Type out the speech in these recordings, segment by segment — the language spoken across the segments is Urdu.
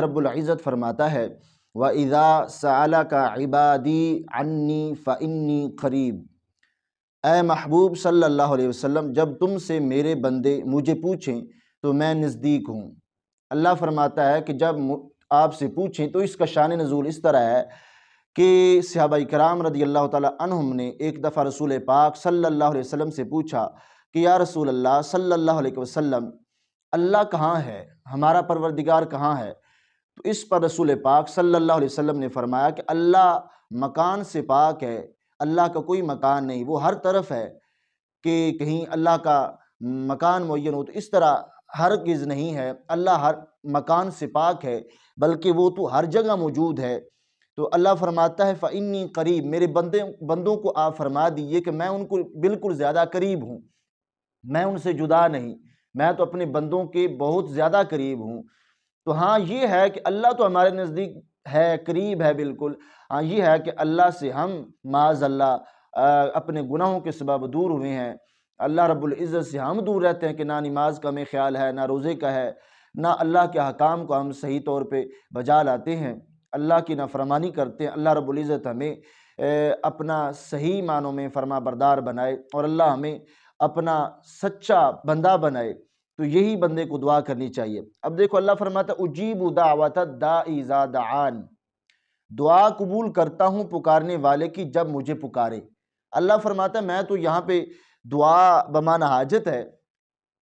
رب العزت فرماتا ہے وَإِذَا سَأَلَكَ عِبَادِي عَنِّي فَإِنِّي قَرِيب۔ اے محبوب صلی اللہ علیہ وسلم، جب تم سے میرے بندے مجھے پوچھیں تو میں نزدیک ہوں۔ اللہ فرماتا ہے کہ جب آپ سے پوچھیں تو اس کا شان نزول اس طرح ہے کہ صحابہ کرام رضی اللہ تعالی عنہم نے ایک دفعہ رسول پاک صلی اللہ علیہ وسلم سے پوچھا کہ یا رسول اللہ صلی اللہ علیہ وسلم، اللہ کہاں ہے؟ ہمارا پروردگار کہاں ہے؟ تو اس پر رسول پاک صلی اللہ علیہ وسلم نے فرمایا کہ اللہ مکان سے پاک ہے، اللہ کا کوئی مکان نہیں، وہ ہر طرف ہے، کہ کہیں اللہ کا مکان معین ہو تو اس طرح ہرگز نہیں ہے۔ اللہ ہر مکان سے پاک ہے، بلکہ وہ تو ہر جگہ موجود ہے۔ تو اللہ فرماتا ہے فَإِنِّي قریب، میرے بندوں کو آپ فرما دیجئے کہ میں ان کو بالکل زیادہ قریب ہوں، میں ان سے جدا نہیں، میں تو اپنے بندوں کے بہت زیادہ قریب ہوں۔ تو ہاں یہ ہے کہ اللہ تو ہمارے نزدیک ہے، قریب ہے بالکل۔ ہاں یہ ہے کہ اللہ سے ہم معاذ اللہ اپنے گناہوں کے سبب دور ہوئے ہیں، اللہ رب العزت سے ہم دور رہتے ہیں کہ نہ نماز کا ہمیں خیال ہے، نہ روزے کا ہے، نہ اللہ کے احکام کو ہم صحیح طور پہ بجا لاتے ہیں، اللہ کی نافرمانی کرتے ہیں۔ اللہ رب العزت ہمیں اپنا صحیح معنوں میں فرما بردار بنائے اور اللہ ہمیں اپنا سچا بندہ بنائے۔ تو یہی بندے کو دعا کرنی چاہیے۔ اب دیکھو اللہ فرماتا ہے اجیب دعوت الداعی اذا دعان، دعا قبول کرتا ہوں پکارنے والے کی جب مجھے پکارے۔ اللہ فرماتا ہے میں تو یہاں پہ دعا بمعنی حاجت ہے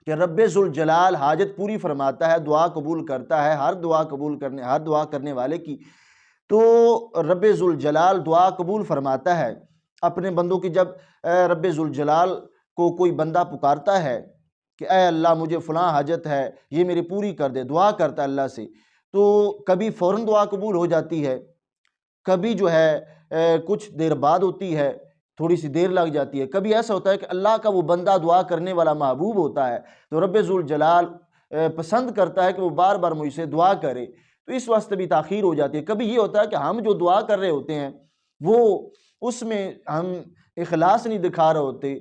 کہ رب ذوالجلال حاجت پوری فرماتا ہے، دعا قبول کرتا ہے ہر دعا کرنے والے کی۔ تو رب ذوالجلال دعا قبول فرماتا ہے اپنے بندوں کی۔ جب رب ذوالجلال کو کوئی بندہ پکارتا ہے کہ اے اللہ مجھے فلاں حاجت ہے، یہ میری پوری کر دے، دعا کرتا ہے اللہ سے، تو کبھی فوراً دعا قبول ہو جاتی ہے، کبھی جو ہے کچھ دیر بعد ہوتی ہے، تھوڑی سی دیر لگ جاتی ہے، کبھی ایسا ہوتا ہے کہ اللہ کا وہ بندہ دعا کرنے والا محبوب ہوتا ہے تو رب ذوالجلال پسند کرتا ہے کہ وہ بار بار مجھ سے دعا کرے، تو اس واسطے بھی تاخیر ہو جاتی ہے۔ کبھی یہ ہوتا ہے کہ ہم جو دعا کر رہے ہوتے ہیں وہ اس میں ہم اخلاص نہیں دکھا رہے ہوتے،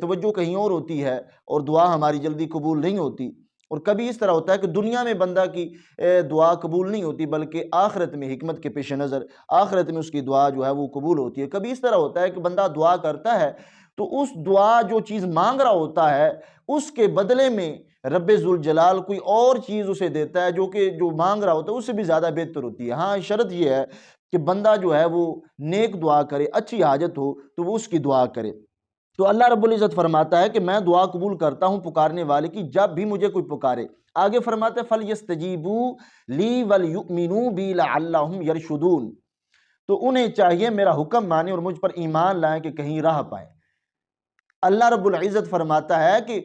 توجہ کہیں اور ہوتی ہے اور دعا ہماری جلدی قبول نہیں ہوتی۔ اور کبھی اس طرح ہوتا ہے کہ دنیا میں بندہ کی دعا قبول نہیں ہوتی، بلکہ آخرت میں حکمت کے پیش نظر آخرت میں اس کی دعا جو ہے وہ قبول ہوتی ہے۔ کبھی اس طرح ہوتا ہے کہ بندہ دعا کرتا ہے تو اس دعا جو چیز مانگ رہا ہوتا ہے اس کے بدلے میں رب ذوالجلال کوئی اور چیز اسے دیتا ہے جو مانگ رہا ہوتا ہے اس سے بھی زیادہ بہتر ہوتی ہے۔ ہاں شرط یہ ہے کہ بندہ جو ہے وہ نیک دعا کرے، اچھی حاجت ہو تو وہ اس کی دعا کرے۔ تو اللہ رب العزت فرماتا ہے کہ میں دعا قبول کرتا ہوں پکارنے والے کی جب بھی مجھے کوئی پکارے۔ آگے فرماتا ہے فَلْيَسْتَجِيبُوا لِي وَلْيُؤْمِنُوا بِي لَعَلَّهُمْ يَرْشُدُونَ، تو انہیں چاہیے میرا حکم مانیں اور مجھ پر ایمان لائیں کہ کہیں راہ پائیں۔ اللہ رب العزت فرماتا ہے کہ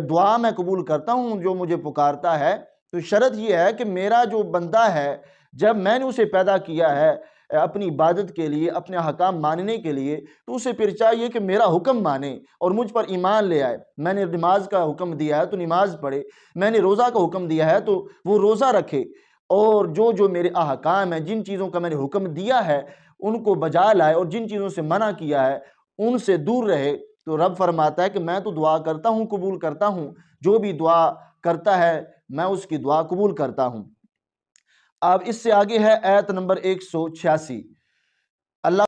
دعا میں قبول کرتا ہوں جو مجھے پکارتا ہے، تو شرط یہ ہے کہ میرا جو بندہ ہے جب میں نے اسے پیدا کیا ہے اپنی عبادت کے لیے، اپنے حکام ماننے کے لیے، تو اسے پھر چاہیے کہ میرا حکم مانے اور مجھ پر ایمان لے آئے۔ میں نے نماز کا حکم دیا ہے تو نماز پڑھے، میں نے روزہ کا حکم دیا ہے تو وہ روزہ رکھے، اور جو میرے احکام ہیں، جن چیزوں کا میں نے حکم دیا ہے ان کو بجا لائے اور جن چیزوں سے منع کیا ہے ان سے دور رہے۔ تو رب فرماتا ہے کہ میں تو دعا کرتا ہوں، قبول کرتا ہوں، جو بھی دعا کرتا ہے میں اس کی دعا قبول کرتا ہوں۔ اب اس سے آگے ہے آیت نمبر 186۔ اللہ